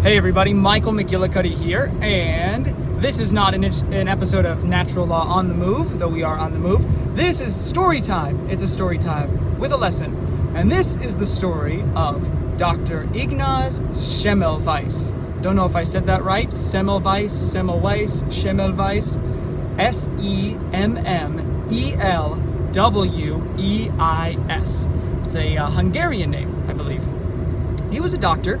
Hey everybody, Michael McGillicuddy here, and this is not an episode of Natural Law on the Move, though we are on the move. This is story time. It's a story time with a lesson. And this is the story of Dr. Ignaz Semmelweis. Don't know if I said that right. Semmelweis, S-E-M-M-E-L-W-E-I-S. It's a Hungarian name, I believe. He was a doctor,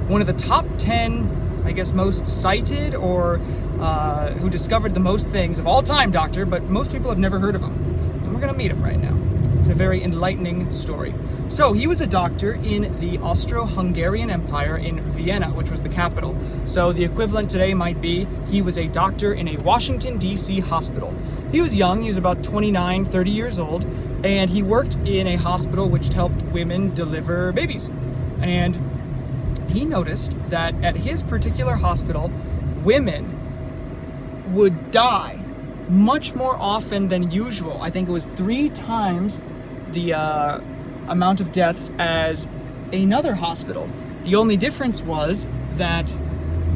one of the top 10, I guess, most cited or who discovered the most things of all time doctor, but most people have never heard of him. And we're going to meet him right now. It's a very enlightening story. So he was a doctor in the Austro-Hungarian Empire in Vienna, which was the capital. So the equivalent today might be he was a doctor in a Washington, D.C. hospital. He was young, he was about 29, 30 years old, and he worked in a hospital which helped women deliver babies. And he noticed that at his particular hospital, women would die much more often than usual. I think it was 3 times the amount of deaths as another hospital. The only difference was that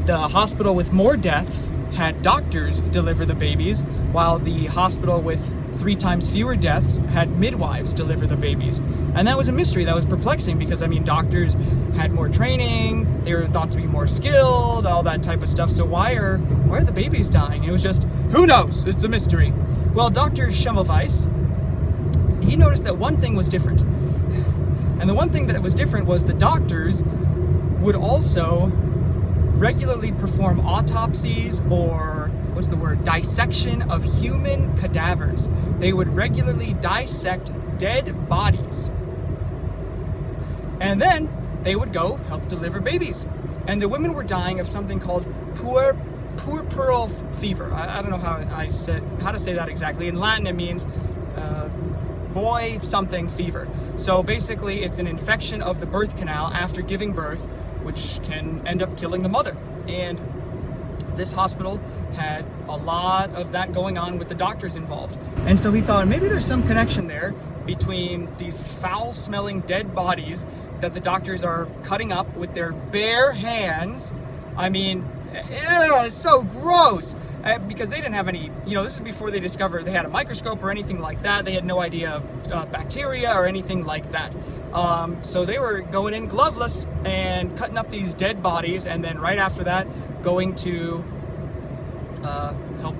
the hospital with more deaths had doctors deliver the babies, while the hospital with 3 times fewer deaths had midwives deliver the babies. And that was a mystery, that was perplexing, because I mean, doctors had more training, they were thought to be more skilled, all that type of stuff. So why are the babies dying? It was just, who knows? It's a mystery. Well, Dr. Semmelweis, he noticed that one thing was different. And the one thing that was different was the doctors would also regularly perform autopsies, or what's the word, dissection of human cadavers. They would regularly dissect dead bodies. And then they would go help deliver babies. And the women were dying of something called puerperal fever. I don't know how to say that exactly. In Latin it means boy something fever. So basically it's an infection of the birth canal after giving birth, which can end up killing the mother. And this hospital had a lot of that going on with the doctors involved. And so he thought maybe there's some connection there between these foul-smelling dead bodies that the doctors are cutting up with their bare hands. I mean, it's so gross. Because they didn't have any, this is before they discovered they had a microscope or anything like that. They had no idea of bacteria or anything like that. So they were going in gloveless and cutting up these dead bodies, and then right after that, going to help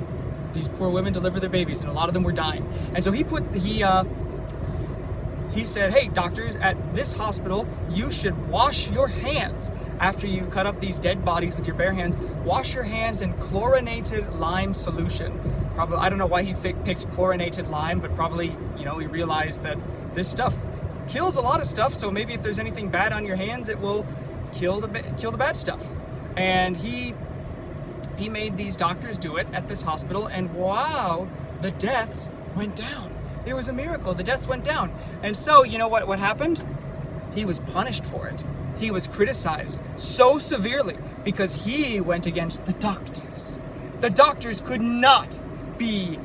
these poor women deliver their babies, and a lot of them were dying. And so he said, hey, doctors, at this hospital, you should wash your hands. After you cut up these dead bodies with your bare hands, wash your hands in chlorinated lime solution. Probably, I don't know why he picked chlorinated lime, but probably, he realized that this stuff kills a lot of stuff, so maybe if there's anything bad on your hands, it will kill the bad stuff. And he made these doctors do it at this hospital, and wow, the deaths went down. It was a miracle. The deaths went down. And so, you know what happened? He was punished for it. He was criticized so severely because he went against the doctors. The doctors could not be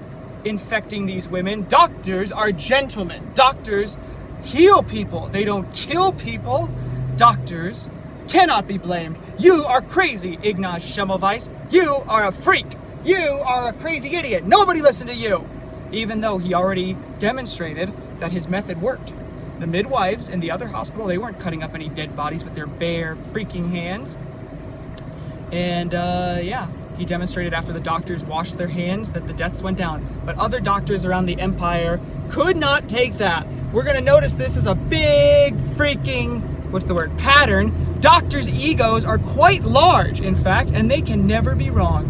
infecting these women. Doctors are gentlemen. Doctors heal people. They don't kill people. Doctors cannot be blamed. You are crazy, Ignaz Semmelweis. You are a freak. You are a crazy idiot. Nobody listened to you. Even though he already demonstrated that his method worked. The midwives in the other hospital, they weren't cutting up any dead bodies with their bare freaking hands. And he demonstrated after the doctors washed their hands that the deaths went down. But other doctors around the empire could not take that. We're going to notice this is a big freaking, pattern. Doctors' egos are quite large, in fact, and they can never be wrong.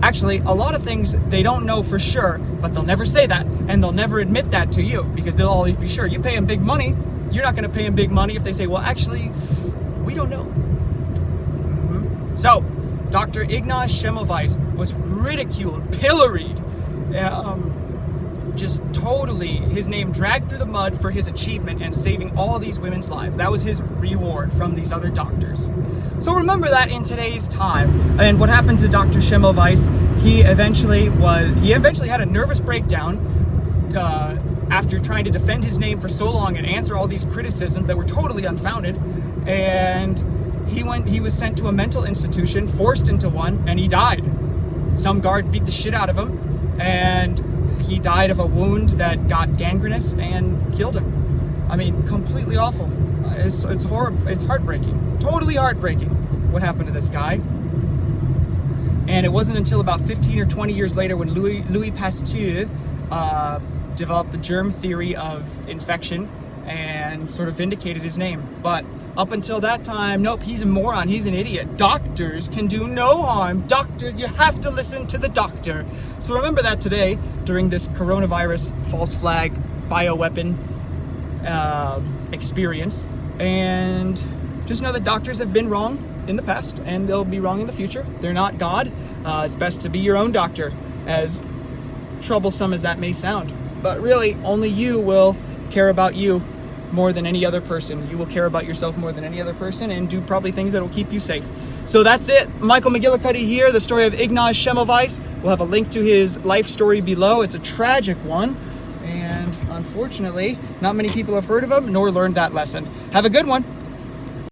Actually, a lot of things they don't know for sure, but they'll never say that, and they'll never admit that to you, because they'll always be sure. You pay them big money, you're not going to pay them big money if they say, well, actually, we don't know. So, Dr. Ignaz Semmelweis was ridiculed, pilloried, just totally, his name dragged through the mud for his achievement and saving all these women's lives. That was his reward from these other doctors. So remember that in today's time. And what happened to Dr. Semmelweis, he eventually had a nervous breakdown after trying to defend his name for so long and answer all these criticisms that were totally unfounded. And he was sent to a mental institution, forced into one, and he died. Some guard beat the shit out of him, and he died of a wound that got gangrenous and killed him. I mean, completely awful. It's horrible. It's heartbreaking. Totally heartbreaking what happened to this guy. And it wasn't until about 15 or 20 years later when Louis Pasteur developed the germ theory of infection and sort of vindicated his name. But up until that time, nope, he's a moron, he's an idiot. Doctors can do no harm. Doctors, you have to listen to the doctor. So remember that today during this coronavirus false flag bioweapon experience. And just know that doctors have been wrong in the past and they'll be wrong in the future. They're not God. It's best to be your own doctor, as troublesome as that may sound. But really, only you will care about you more than any other person. You will care about yourself more than any other person and do probably things that will keep you safe. So that's it. Michael McGillicuddy here, the story of Ignaz Semmelweis. We'll have a link to his life story below. It's a tragic one. And unfortunately, not many people have heard of him nor learned that lesson. Have a good one.